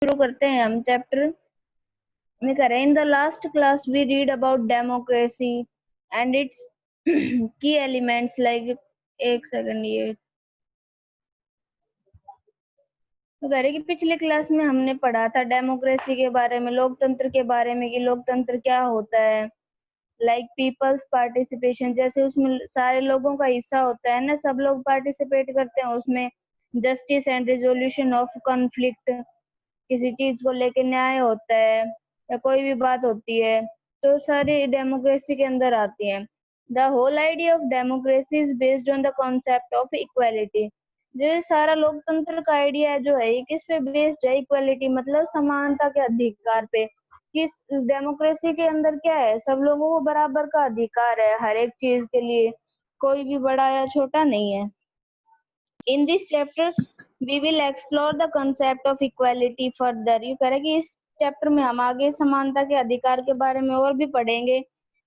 शुरू करते हैं हम चैप्टर में करें। In the last class we read about democracy and its key elements like, एक सेकंड, ये तो कह रहे कि पिछले क्लास में हमने पढ़ा था डेमोक्रेसी के बारे में, लोकतंत्र के बारे में कि लोकतंत्र क्या होता है। लाइक पीपल्स पार्टिसिपेशन, जैसे उसमें सारे लोगों का हिस्सा होता है ना, सब लोग पार्टिसिपेट करते हैं उसमें। Justice and resolution of conflict, किसी चीज को लेके न्याय होता है या कोई भी बात होती है तो सारी डेमोक्रेसी के अंदर आती है। The whole idea of democracy is based on the concept of equality. जो ये सारा लोकतंत्र का आइडिया जो है ये किस पे बेस्ड है? इक्वालिटी मतलब समानता के अधिकार पे। किस डेमोक्रेसी के अंदर क्या है? सब लोगों को बराबर का अधिकार है हर एक चीज के लिए, कोई भी बड़ा या छोटा नहीं है। In this chapter, we will explore the concept of equality further. ये कह रहा है कि इस चैप्टर में हम आगे समानता के अधिकार के बारे में और भी पढ़ेंगे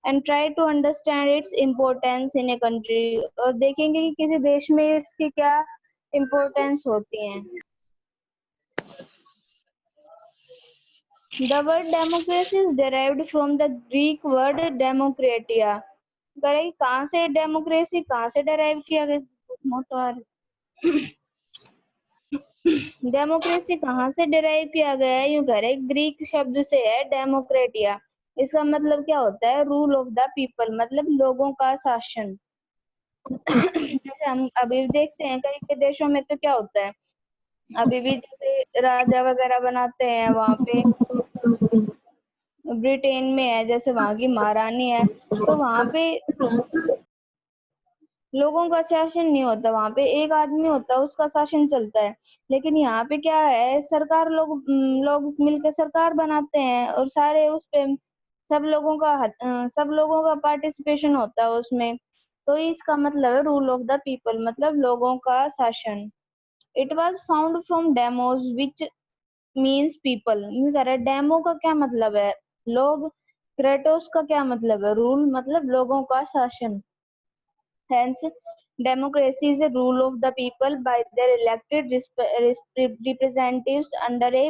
and try to understand its importance in a country, और देखेंगे कि किसी देश में इसकी क्या importance होती है। The word democracy is derived from the Greek word demokratia. कह रहा है कि कहाँ से डेमोक्रेसी कहाँ से डेराइव किया गया? डेमोक्रेसी कहाँ से डिराइव किया गया है? यूं कह रहे ग्रीक शब्द से है डेमोक्रेटिया। इसका मतलब क्या होता है? रूल ऑफ द पीपल, मतलब लोगों का शासन। जैसे हम अभी देखते हैं कई कई देशों में तो क्या होता है, अभी भी जैसे राजा वगैरह बनाते हैं वहां पे, ब्रिटेन में है जैसे वहां की महारानी है, तो वहां पे लोगों का शासन नहीं होता, वहां पे एक आदमी होता है उसका शासन चलता है। लेकिन यहाँ पे क्या है, सरकार लोग मिलकर सरकार बनाते हैं और सारे उस पे सब लोगों का पार्टिसिपेशन होता है उसमें। तो इसका मतलब है रूल ऑफ द पीपल, मतलब लोगों का शासन। It was found from demos which means people. Demo का क्या मतलब है? लोग। क्रेटोस का क्या मतलब है? रूल, मतलब लोगों का शासन। Hence, democracy is a rule of the people by their elected representatives under a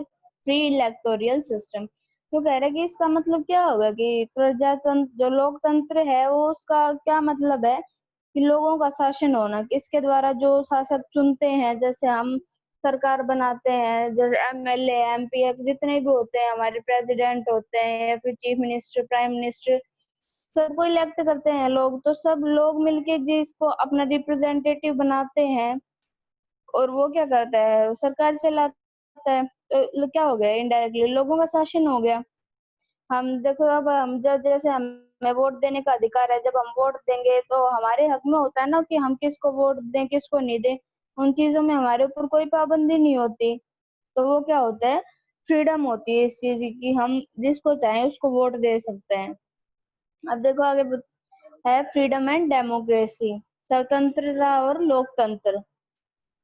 free electoral system. तो कह रहे हैं कि इसका मतलब क्या होगा कि प्रजातंत्र जो लोकतंत्र है वो उसका क्या मतलब है कि लोगों का शासन होना, किसके द्वारा जो शासक चुनते हैं, जैसे हम सरकार बनाते हैं, जैसे एमएलए एमपी जितने भी होते हैं, हमारे प्रेसिडेंट होते हैं या फिर चीफ मिनिस्टर प्राइम मिनिस्टर, सबको इलेक्ट करते हैं लोग, तो सब लोग मिलके जिसको अपना रिप्रेजेंटेटिव बनाते हैं और वो क्या करता है, सरकार चलाता है। तो क्या हो गया? इनडायरेक्टली लोगों का शासन हो गया। हम देखो, अब हम जब जैसे हमें वोट देने का अधिकार है, जब हम वोट देंगे तो हमारे हक में होता है ना कि हम किसको वोट दें किसको नहीं दें। उन चीजों में हमारे ऊपर कोई पाबंदी नहीं होती, तो वो क्या होता है, फ्रीडम होती है इस चीज की, हम जिसको चाहें उसको वोट दे सकते हैं। अब देखो आगे है फ्रीडम एंड डेमोक्रेसी, स्वतंत्रता और लोकतंत्र।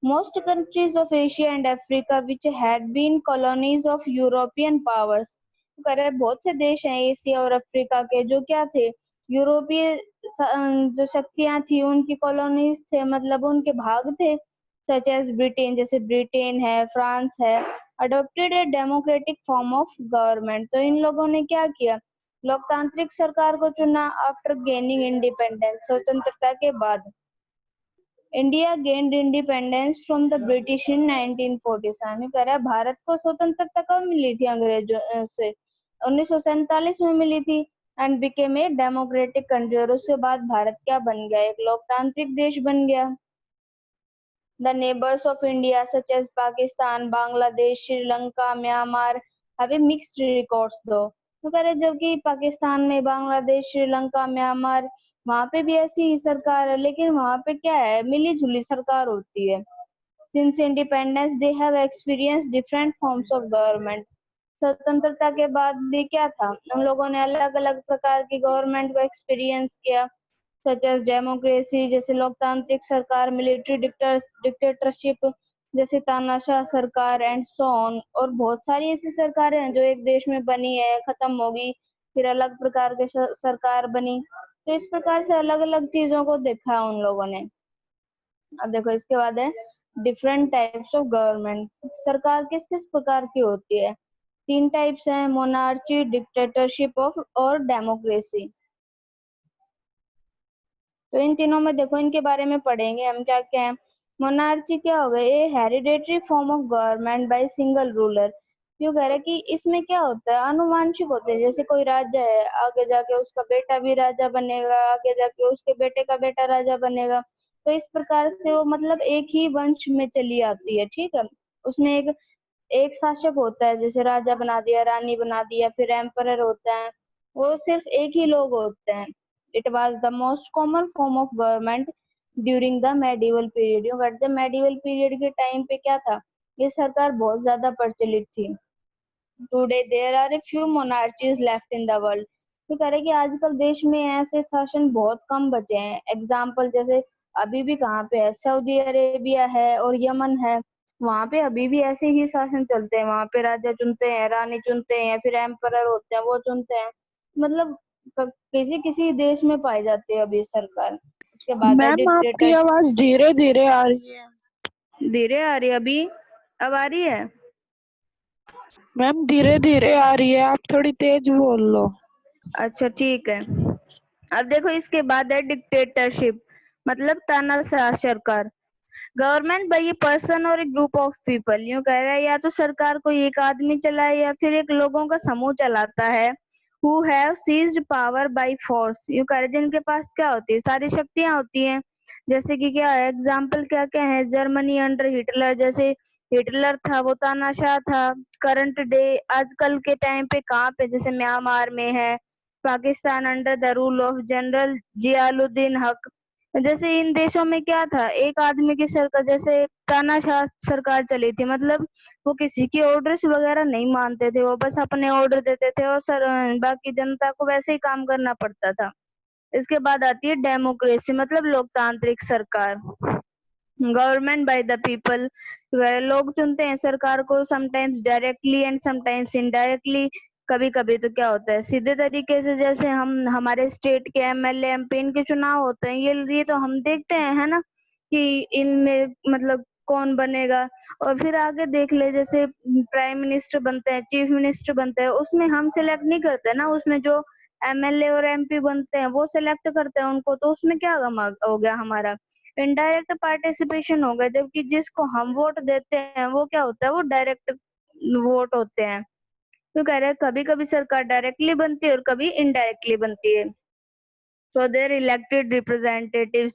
Most countries of Asia and Africa which had been colonies of European powers. करे बहुत से देश हैं एशिया और अफ्रीका के जो क्या थे, यूरोपीय जो शक्तियां थी उनकी कॉलोनीज थे, मतलब उनके भाग थे। सच एज ब्रिटेन, जैसे ब्रिटेन है, फ्रांस है, adopted a democratic form of government. तो इन लोगों ने क्या किया, लोकतांत्रिक सरकार को चुना आफ्टर गेनिंग इंडिपेंडेंस, स्वतंत्रता के बाद। India gained independence from the British in 1947। कह रहा है भारत को स्वतंत्रता कब मिली थी अंग्रेजों से? 1947 में मिली थी। And became a democratic country, और उसके बाद भारत क्या बन गया, एक लोकतांत्रिक देश बन गया। The neighbors of India such as Pakistan, Bangladesh, Sri Lanka, Myanmar have a mixed records though। तो कह रहे जबकि पाकिस्तान में, बांग्लादेश, श्रीलंका, म्यांमार, वहां पे भी ऐसी ही सरकार है, लेकिन वहां पे क्या है, मिली जुली सरकार होती है। Since independence they have experienced different forms of government। स्वतंत्रता के बाद भी क्या था, उन लोगों ने अलग अलग प्रकार की गवर्नमेंट को एक्सपीरियंस किया। सच एज डेमोक्रेसी, जैसे लोकतांत्रिक सरकार, मिलिट्री डिक्टेटरशिप जैसे तानाशाह सरकार एंड सो ऑन। और बहुत सारी ऐसी सरकारें हैं जो एक देश में बनी है, खत्म होगी, फिर अलग प्रकार के सरकार बनी। तो इस प्रकार से अलग अलग चीजों को देखा है उन लोगों ने। अब देखो इसके बाद है डिफरेंट टाइप्स ऑफ गवर्नमेंट। सरकार किस किस प्रकार की होती है? 3 टाइप्स हैं, मोनार्ची, डिक्टेटरशिप ऑफ और डेमोक्रेसी। तो इन तीनों में देखो, इनके बारे में पढ़ेंगे हम क्या क्या है। मोनार्ची क्या हो गया? ये hereditary form of government by single ruler. क्यों कह रहे हैं कि इसमें क्या होता है, अनुवांशिक होते हैं। जैसे कोई राजा है, आगे जाके उसका बेटा भी राजा बनेगा, आगे जाके उसके बेटे का बेटा राजा बनेगा। तो इस प्रकार से वो मतलब एक ही वंश में चली आती है, ठीक है। उसमें एक एक शासक होता है, जैसे राजा बना दिया, रानी बना दिया, फिर एम्परर होता है। वो सिर्फ एक ही लोग होते हैं। It was the most common form of government during the medieval period. You कहते हैं मेडिवल पीरियड के टाइम पे क्या था, ये सरकार बहुत ज्यादा प्रचलित थी। Today there are a few monarchies left in the world. तो कह रहे कि आजकल देश में ऐसे शासन बहुत कम बचे हैं। एग्जाम्पल जैसे अभी भी कहाँ पे है, सऊदी अरेबिया है और यमन है। वहां पे अभी भी ऐसे ही शासन चलते हैं। वहां पे राजा चुनते हैं, रानी चुनते हैं, या फिर एम्परर होते हैं वो चुनते हैं। मतलब किसी किसी देश में पाई जाती है अभी सरकार। उसके बाद है मैम आपकी डिक्टेटर। आवाज धीरे धीरे आ रही है। धीरे आ रही है अभी? अब आ रही है? मैम धीरे धीरे आ रही है, आप थोड़ी तेज बोल लो। अच्छा ठीक है। अब देखो, इसके बाद है डिक्टेटरशिप, मतलब तानाशाह सरकार। गवर्नमेंट बाई ए पर्सन और ए ग्रुप ऑफ पीपल। यूं कह रहा है या तो सरकार कोई एक आदमी चलाए या फिर एक लोगों का समूह चलाता है। Who have seized power by force. यूं कह रहे जिनके पास क्या होती है, सारी शक्तियां होती हैं। जैसे कि क्या है, एग्जाम्पल क्या क्या है, जर्मनी अंडर हिटलर। जैसे हिटलर था वो तानाशाह था। करंट डे आजकल के टाइम पे कहाँ पे, जैसे म्यांमार में है। Pakistan under the rule of general Ziauddin Haq. जैसे इन देशों में क्या था, एक आदमी की सरकार, जैसे तानाशाह सरकार चली थी। मतलब वो किसी की ऑर्डर्स वगैरह नहीं मानते थे, वो बस अपने ऑर्डर देते थे और बाकी जनता को वैसे ही काम करना पड़ता था। इसके बाद आती है डेमोक्रेसी, मतलब लोकतांत्रिक सरकार। Government by the people. लोग चुनते हैं सरकार को, sometimes directly and sometimes indirectly. कभी कभी तो क्या होता है सीधे तरीके से, जैसे हम हमारे स्टेट के एमएलए एमपी इनके चुनाव होते हैं, ये तो हम देखते हैं, है ना, कि इनमें मतलब कौन बनेगा। और फिर आगे देख ले, जैसे प्राइम मिनिस्टर बनते हैं, चीफ मिनिस्टर बनते हैं, उसमें हम सिलेक्ट नहीं करते ना, उसमें जो एमएलए और एमपी बनते हैं वो सिलेक्ट करते हैं उनको। तो उसमें क्या हो गया, हमारा इनडायरेक्ट पार्टिसिपेशन होगा। जबकि जिसको हम वोट देते हैं वो क्या होता है, वो डायरेक्ट वोट होते हैं। तो कह रहे हैं कभी कभी सरकार डायरेक्टली बनती है और कभी इनडायरेक्टली बनती है। सो देयर इलेक्टेड रिप्रेजेंटेटिव्स,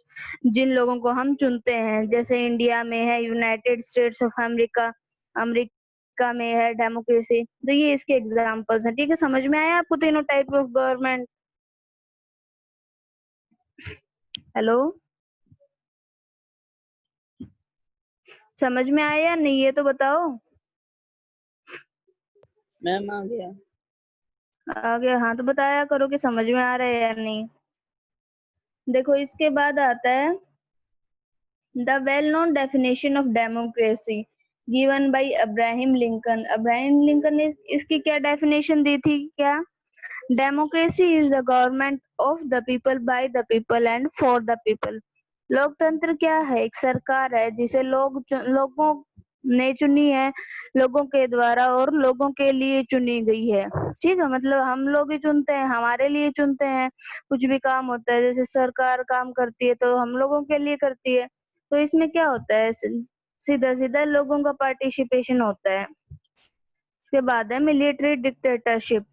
जिन लोगों को हम चुनते हैं, जैसे इंडिया में है United states of America, America में है डेमोक्रेसी। तो ये इसके एग्जांपल्स हैं। ठीक है, समझ में आया आपको तीनों टाइप ऑफ गवर्नमेंट? हेलो, समझ में आया या नहीं, ये तो बताओ। मैम आ गया। आ गया? हाँ तो बताया करो कि समझ में आ रहा है या नहीं। देखो, इसके बाद आता है the well known definition of democracy given by Abraham Lincoln. Abraham Lincoln ने इसकी क्या डेफिनेशन दी थी? क्या, democracy is the government of the people by the people and for the people. लोकतंत्र क्या है? एक सरकार है जिसे लोगों ने चुनी है, लोगों के द्वारा और लोगों के लिए चुनी गई है। ठीक है, मतलब हम लोग ही चुनते हैं, हमारे लिए चुनते हैं। कुछ भी काम होता है, जैसे सरकार काम करती है तो हम लोगों के लिए करती है। तो इसमें क्या होता है, सीधा सीधा लोगों का पार्टिसिपेशन होता है। इसके बाद है military dictatorship.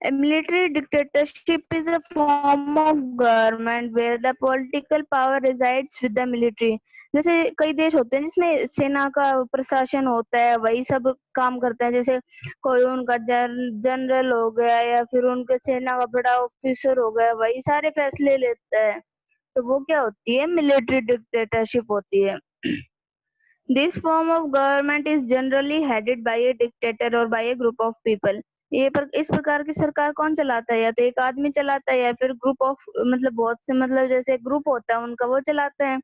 A military dictatorship is a form of government where the political power resides with the military। जैसे कई देश होते हैं जिसमें सेना का प्रशासन होता है, वही सब काम करते हैं। जैसे कोई उनका जनरल हो गया या फिर उनके सेना का बड़ा ऑफिसर हो गया, वही सारे फैसले लेता है। तो वो क्या होती है, मिलिट्री डिक्टेटरशिप होती है। This form of government is generally headed by a dictator or by a group of people। इस प्रकार की सरकार कौन चलाता है? या तो एक आदमी चलाता है या फिर ग्रुप ऑफ, मतलब बहुत से, मतलब जैसे ग्रुप होता है उनका, वो चलाते हैं।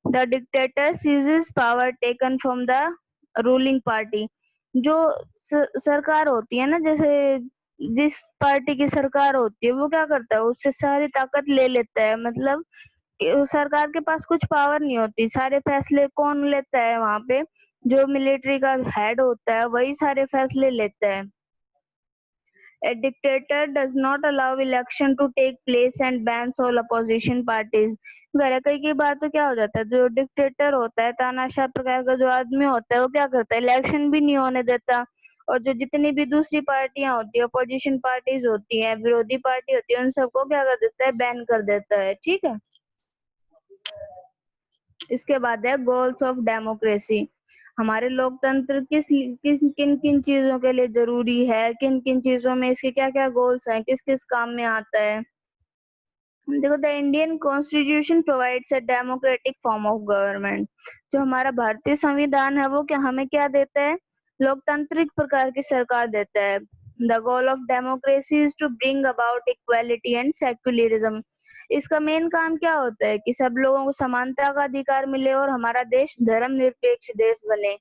The dictator seizes power taken from the ruling party. जो सरकार होती है ना, जैसे जिस पार्टी की सरकार होती है वो क्या करता है, उससे सारी ताकत ले लेता है। मतलब सरकार के पास कुछ पावर नहीं होती। सारे फैसले कौन लेता है वहाँ पे? जो मिलिट्री का हेड होता है वही सारे फैसले लेता है। A dictator does not allow election to take place and bans all opposition parties. कई बार तो क्या हो जाता है, जो डिक्टेटर होता है, तानाशाह प्रकार का जो आदमी होता है, वो क्या करता है, इलेक्शन भी नहीं होने देता। और जो जितनी भी दूसरी पार्टियां होती है, अपोजिशन पार्टीज होती हैं, विरोधी पार्टी होती है, उन सबको क्या कर देता है, बैन कर देता है। ठीक है। इसके बाद है गोल्स ऑफ डेमोक्रेसी। हमारे लोकतंत्र किन किन चीजों के लिए जरूरी है, किन किन चीजों में इसके क्या क्या गोल्स हैं, किस किस काम में आता है। देखो, the Indian constitution provides a democratic form of government. जो हमारा भारतीय संविधान है वो क्या हमें क्या देता है, लोकतांत्रिक प्रकार की सरकार देता है। The goal of democracy is to bring about equality and secularism. इसका मेन काम क्या होता है कि सब लोगों को समानता का अधिकार मिले और हमारा देश धर्मनिरपेक्ष देश बने।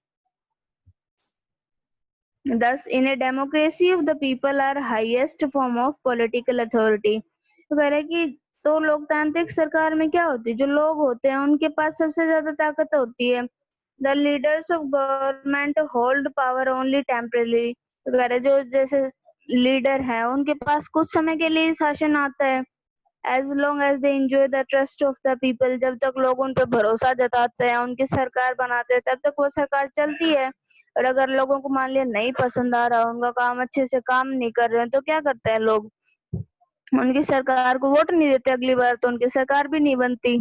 Thus, in a democracy of the people are highest form of political authority। तो कह रहे हैं कि तो लोकतांत्रिक सरकार में क्या होती है, जो लोग होते हैं उनके पास सबसे ज्यादा ताकत होती है। The leaders of government hold power only temporarily। तो कह रहे हैं जो जैसे लीडर है उनके पास कुछ समय के लिए शासन आता है। As long as they enjoy the trust of the people। जब तक लोग उन पर भरोसा जताते हैं, उनकी सरकार बनाते हैं, तब तक वो सरकार चलती है। और अगर लोगों को मान लिया नहीं पसंद आ रहा, उनका काम अच्छे से काम नहीं कर रहे हैं, तो क्या करते हैं लोग, उनकी सरकार को वोट नहीं देते, अगली बार तो उनकी सरकार भी नहीं बनती।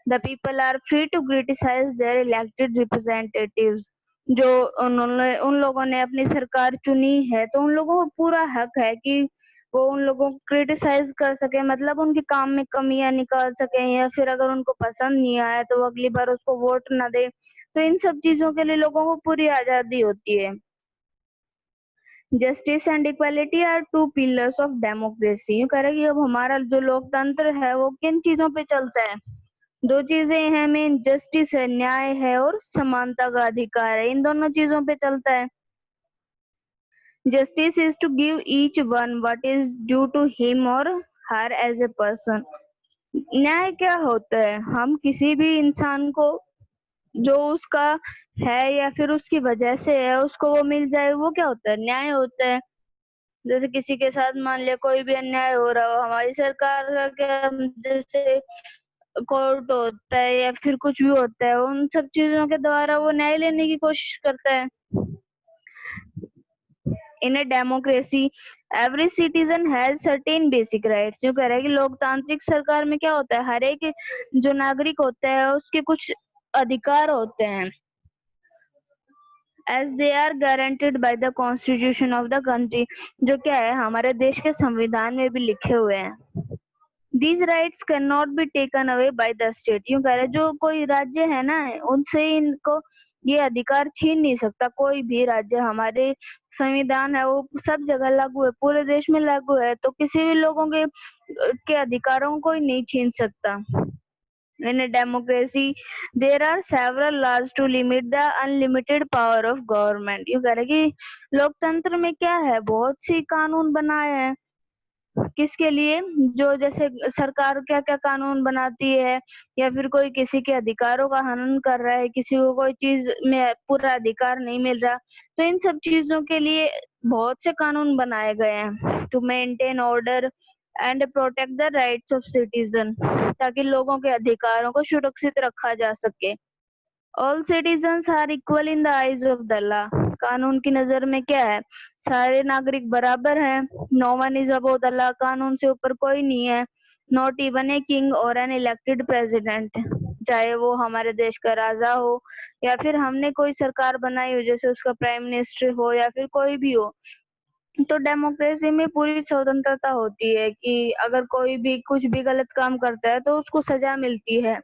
The people are free to criticize their elected representatives। जो उन्होंने उन लोगों ने अपनी सरकार चुनी है, तो उन लोगों को पूरा हक है कि वो उन लोगों को क्रिटिसाइज कर सके, मतलब उनके काम में कमियां निकाल सके, या फिर अगर उनको पसंद नहीं आया तो वो अगली बार उसको वोट ना दे। तो इन सब चीजों के लिए लोगों को पूरी आजादी होती है। Justice and equality are two pillars of democracy. कह रहे कि अब हमारा जो लोकतंत्र है वो किन चीजों पे चलता है, दो चीजें हैं मेन, जस्टिस है, न्याय है, और समानता का अधिकार है। इन दोनों चीजों पे चलता है। Justice is to give each one what is due to him और हर एज ए पर्सन। न्याय क्या होता है, हम किसी भी इंसान को जो उसका है या फिर उसकी वजह से है उसको वो मिल जाए, वो क्या होता है, न्याय होता है। जैसे किसी के साथ मान लिया कोई भी अन्याय हो रहा हो, हमारी सरकार का क्या, जैसे कोर्ट होता है या फिर कुछ भी होता है, उन सब चीजों के द्वारा वो न्याय लेने की कोशिश करता है। In a democracy every citizen has certain basic rights. जो कह रहा है कि लोकतांत्रिक सरकार में क्या होता है, हर एक जो नागरिक होता है उसके कुछ अधिकार होते हैं, as they are guaranteed by the constitution of the country. जो क्या है हमारे देश के संविधान में भी लिखे हुए हैं। These rights cannot be taken away by the state। यूं कह रहे जो कोई राज्य है ना, उनसे इनको ये अधिकार छीन नहीं सकता कोई भी राज्य। हमारे संविधान है वो सब जगह लागू है, पूरे देश में लागू है, तो किसी भी लोगों के अधिकारों को कोई नहीं छीन सकता। In a democracy, there are several laws to limit the unlimited power of government। यूं कह रहे कि लोकतंत्र में क्या है, बहुत सी कानून बनाए हैं। किसके लिए, जो जैसे सरकार क्या क्या कानून बनाती है, या फिर कोई किसी के अधिकारों का हनन कर रहा है, किसी को कोई चीज में पूरा अधिकार नहीं मिल रहा, तो इन सब चीजों के लिए बहुत से कानून बनाए गए हैं। To maintain order and protect the rights of citizen. ताकि लोगों के अधिकारों को सुरक्षित रखा जा सके। All citizens are equal in the eyes of the law. कानून की नजर में क्या है, सारे नागरिक बराबर हैं। No one is above the law. कानून से ऊपर कोई नहीं है। नॉट इवन ए किंग और एन इलेक्टेड प्रेसिडेंट। चाहे वो हमारे देश का राजा हो या फिर हमने कोई सरकार बनाई हो, जैसे उसका प्राइम मिनिस्टर हो या फिर कोई भी हो। तो डेमोक्रेसी में पूरी स्वतंत्रता होती है कि अगर कोई भी कुछ भी गलत काम करता है तो उसको सजा मिलती है,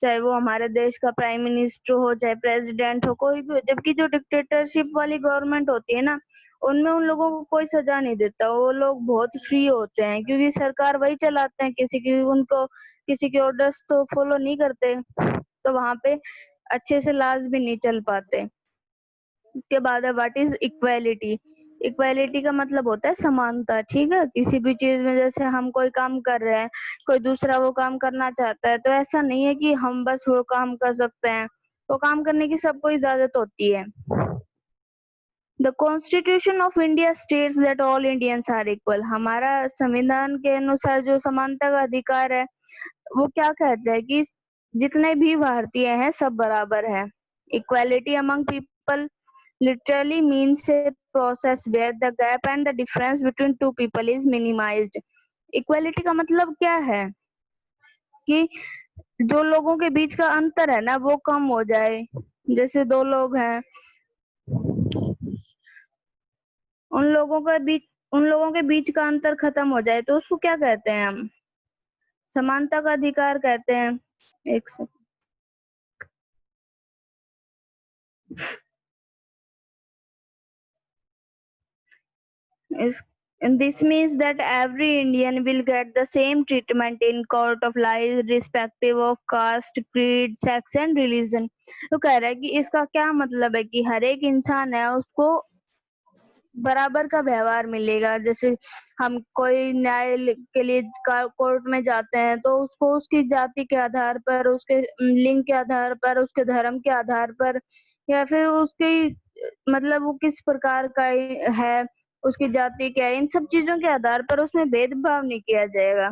चाहे वो हमारे देश का प्राइम मिनिस्टर हो, चाहे प्रेसिडेंट हो, कोई भी हो। जबकि जो डिक्टेटरशिप वाली गवर्नमेंट होती है ना, उनमें उन लोगों को कोई सजा नहीं देता, वो लोग बहुत फ्री होते हैं, क्योंकि सरकार वही चलाते हैं, किसी के ऑर्डर्स तो फॉलो नहीं करते, तो वहां पे अच्छे से लाज भी नहीं चल पाते। इसके बाद है व्हाट इज इक्वालिटी। इक्वालिटी का मतलब होता है समानता, ठीक है। किसी भी चीज में जैसे हम कोई काम कर रहे हैं, कोई दूसरा वो काम करना चाहता है, तो ऐसा नहीं है कि हम बस वो काम कर सकते हैं, वो काम करने की सबको इजाजत होती है। The constitution of India states that all Indians are equal. हमारा संविधान के अनुसार जो समानता का अधिकार है, वो क्या कहते हैं कि जितने भी भारतीय हैं सब बराबर हैं। Equality among people literally means a process where the gap and the difference between two people is minimized. Equality का मतलब क्या है कि जो लोगों के बीच का अंतर है ना वो कम हो जाए। जैसे दो लोग हैं, उन लोगों के बीच का अंतर खत्म हो जाए तो उसको क्या कहते हैं हम? समानता का अधिकार कहते हैं। एक second. Is and this means that every Indian will get the same treatment in court of law irrespective of caste, creed, sex and religion. तो कह रहा है कि इसका क्या मतलब है कि हर एक इंसान है उसको बराबर का व्यवहार मिलेगा। जैसे हम कोई न्याय के लिए कोर्ट में जाते हैं तो उसको उसकी जाति के आधार पर, उसके लिंग के आधार पर, उसके धर्म के आधार पर, या फिर उसकी मतलब वो किस प्रकार का है, उसकी जाति क्या है, इन सब चीजों के आधार पर उसमें भेदभाव नहीं किया जाएगा।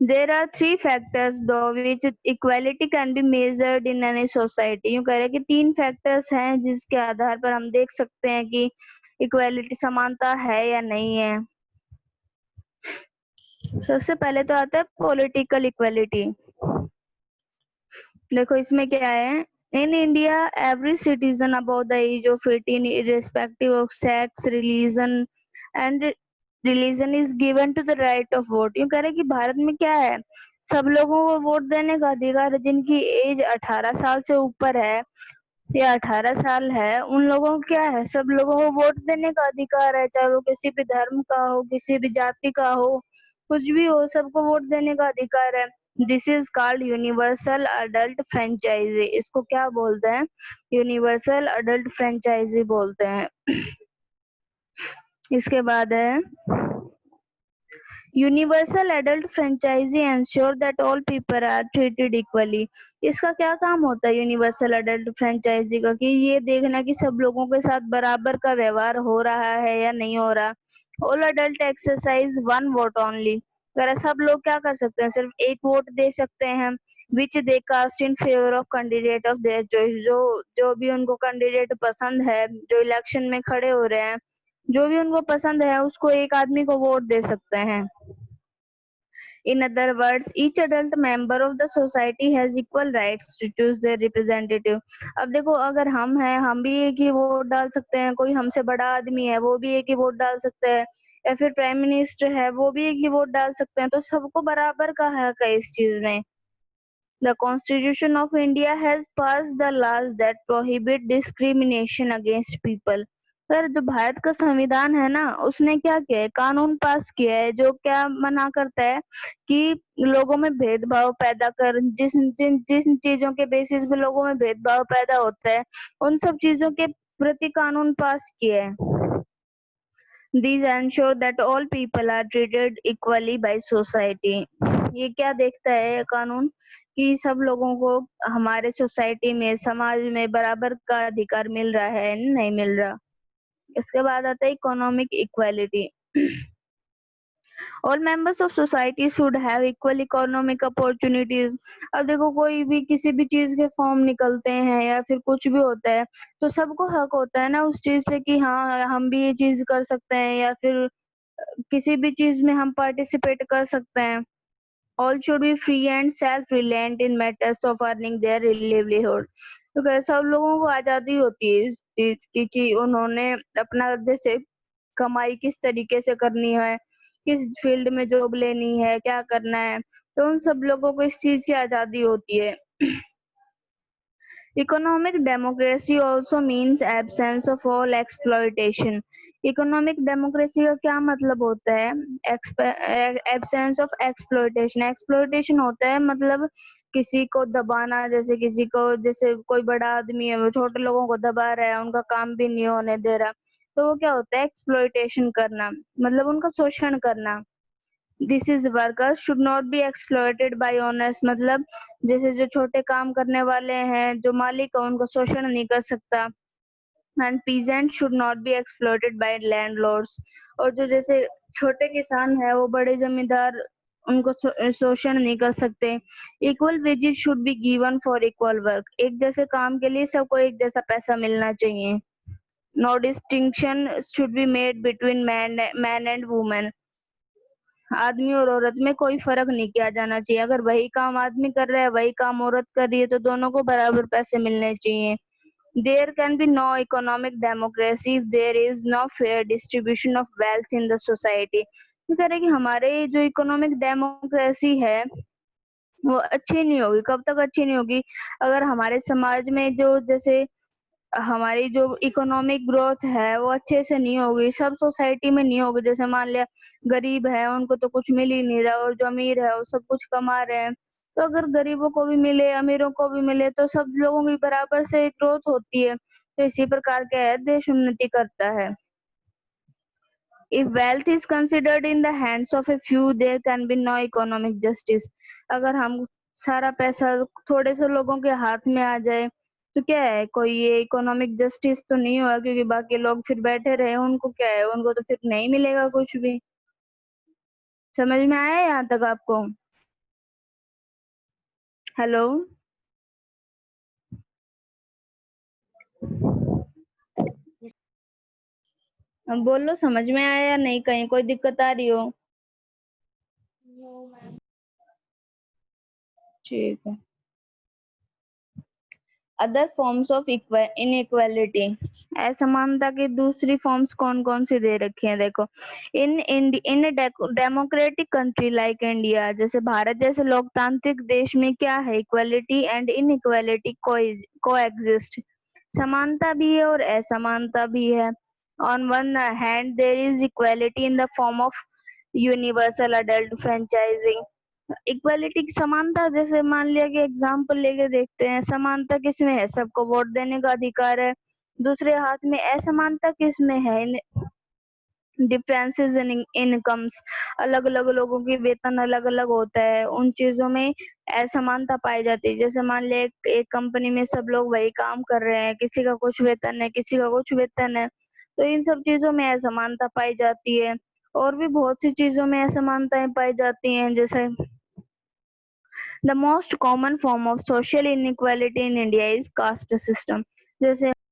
There are three factors though which equality can be measured in any society. यूँ कह रहे हैं कि 3 फैक्टर्स हैं जिसके आधार पर हम देख सकते हैं कि इक्वालिटी समानता है या नहीं है। सबसे पहले तो आता है पॉलिटिकल इक्वालिटी। देखो इसमें क्या है, in India every citizen above the age of 18 irrespective of sex, religion is given to the right of vote। यूँ कह रहे हैं कि भारत में क्या है, सब लोगों को वोट देने का अधिकार है। जिनकी एज 18 साल से ऊपर है या 18 साल है, उन लोगों को क्या है, सब लोगों को वोट देने का अधिकार है, चाहे वो किसी भी धर्म का हो, किसी भी जाति का हो, कुछ भी हो, सबको वोट देने का अधिकार है। This is called universal adult franchise. इसको क्या बोलते हैं? यूनिवर्सल अडल्ट फ्रेंचाइजी बोलते हैं। इसके बाद है universal adult franchise ensure that all people are treated equally. इसका क्या काम होता है यूनिवर्सल एडल्ट फ्रेंचाइजी का? कि ये देखना कि सब लोगों के साथ बराबर का व्यवहार हो रहा है या नहीं हो रहा। All adult exercise one vote only. अगर सब लोग क्या कर सकते हैं, सिर्फ एक वोट दे सकते हैं। Which they cast in favour of candidate of their choice. जो भी उनको कैंडिडेट पसंद है, जो इलेक्शन में खड़े हो रहे हैं, जो भी उनको पसंद है उसको एक आदमी को वोट दे सकते हैं। In other words, each adult member of the society has equal rights to choose their representative. अब देखो अगर हम हैं, हम भी एक ही वोट डाल सकते हैं। कोई हमसे बड़ा आदमी है वो भी एक ही वोट डाल सकता है, या फिर प्राइम मिनिस्टर है वो भी एक ही वोट डाल सकते हैं। तो सबको बराबर का हक है इस चीज में। The Constitution of India has passed the laws that prohibit discrimination against people। पर जो भारत का संविधान है ना, उसने क्या किया है, कानून पास किया है जो क्या मना करता है कि लोगों में भेदभाव पैदा कर, जिन चीजों के बेसिस पे लोगों में भेदभाव पैदा होता है, उन सब चीजों के प्रति कानून पास किया है। These ensure that all people are treated equally by society। ये क्या देखता है ये कानून कि सब लोगों को हमारे सोसाइटी में, समाज में बराबर का अधिकार मिल रहा है नहीं मिल रहा। इसके बाद आता है economic equality. All members of society should have equal economic opportunities. अब देखो कोई भी किसी भी चीज के फॉर्म निकलते हैं या फिर कुछ भी होता है, तो सबको हक होता है ना उस चीज पे कि हाँ हम भी ये चीज कर सकते हैं, या फिर किसी भी चीज में हम पार्टिसिपेट कर सकते हैं। All should be free and self-reliant in matters of earning their livelihood। तो क्या सब लोगों को आजादी होती है इस चीज की कि उन्होंने अपना जैसे कमाई किस तरीके से करनी है, किस फील्ड में जॉब लेनी है, क्या करना है, तो उन सब लोगों को इस चीज की आजादी होती है। Economic democracy also means absence of all exploitation। Economic democracy का क्या मतलब होता है? Absence of exploitation. एक्सप्लॉयटेशन होता है मतलब किसी को दबाना, जैसे किसी को, जैसे कोई बड़ा आदमी है वो छोटे लोगों को दबा रहा है, उनका काम भी नहीं होने दे रहा। तो वो क्या होता है, एक्सप्लॉइटेशन करना, मतलब उनका शोषण करना। This is workers should not be exploited bye owners, मतलब जैसे जो छोटे काम करने वाले हैं, जो मालिक है, उनको शोषण नहीं कर सकता। And peasant should not be exploited bye landlords, और जो जैसे छोटे किसान है, वो बड़े जमींदार उनको शोषण नहीं कर सकते। Equal wages should be given for equal work, एक जैसे काम के लिए सबको एक जैसा पैसा मिलना चाहिए। No distinction should be made between man and women, आदमी और औरत में कोई फर्क नहीं किया जाना चाहिए। अगर वही काम आदमी कर रहा है, वही काम औरत कर रही है, तो दोनों को बराबर पैसे मिलने चाहिए। There can be no economic democracy if there is no fair distribution of wealth in the society। ये कह रहे कि हमारे जो इकोनॉमिक डेमोक्रेसी है वो अच्छी नहीं होगी। कब तक अच्छी नहीं होगी? अगर हमारे समाज में जो जैसे हमारी जो इकोनॉमिक ग्रोथ है वो अच्छे से नहीं होगी, सब सोसाइटी में नहीं होगी। जैसे मान लिया गरीब है, उनको तो कुछ मिल ही नहीं रहा, और जो अमीर है वो सब कुछ कमा रहे हैं। तो अगर गरीबों को भी मिले, अमीरों को भी मिले, तो सब लोगों की बराबर से ग्रोथ होती है। तो इसी प्रकार क्या है, देश उन्नति करता है। If wealth is considered in the hands of a few, there can be no economic justice। अगर हम सारा पैसा थोड़े से लोगों के हाथ में आ जाए, तो क्या है, कोई ये इकोनॉमिक जस्टिस तो नहीं हुआ, क्योंकि बाकी लोग फिर बैठे रहे, उनको क्या है, उनको तो फिर नहीं मिलेगा कुछ भी। समझ में आया यहाँ तक आपको? हेलो, बोलो, समझ में आया या नहीं? कहीं कोई दिक्कत आ रही हो? ठीक है। अदर फॉर्म्स ऑफ इनइक्वालिटी, असमानता की दूसरी फॉर्म्स कौन कौन सी दे रखी हैं? देखो, in democratic country like India, जैसे भारत जैसे लोकतांत्रिक देश में क्या है, equality and inequality coexist, समानता भी है और असमानता भी है। On one hand there is equality in the form of universal adult franchising, equality की समानता, जैसे मान लिया कि एग्जाम्पल लेके देखते हैं, समानता किसमें है, सबको वोट देने का अधिकार है। दूसरे हाथ में असमानता किसमें है, डिफरेंसेस इन इनकम्स, अलग अलग लोगों की वेतन अलग अलग होता है, उन चीजों में असमानता पाई जाती है। जैसे मान लिया एक कंपनी में सब लोग वही काम कर रहे हैं, किसी का कुछ वेतन है, किसी का कुछ वेतन है, तो इन सब चीजों में असमानता पाई जाती है। और भी बहुत सी चीजों में असमानताएं पाई जाती हैं। जैसे The most common form of social inequality in India is caste system। जैसे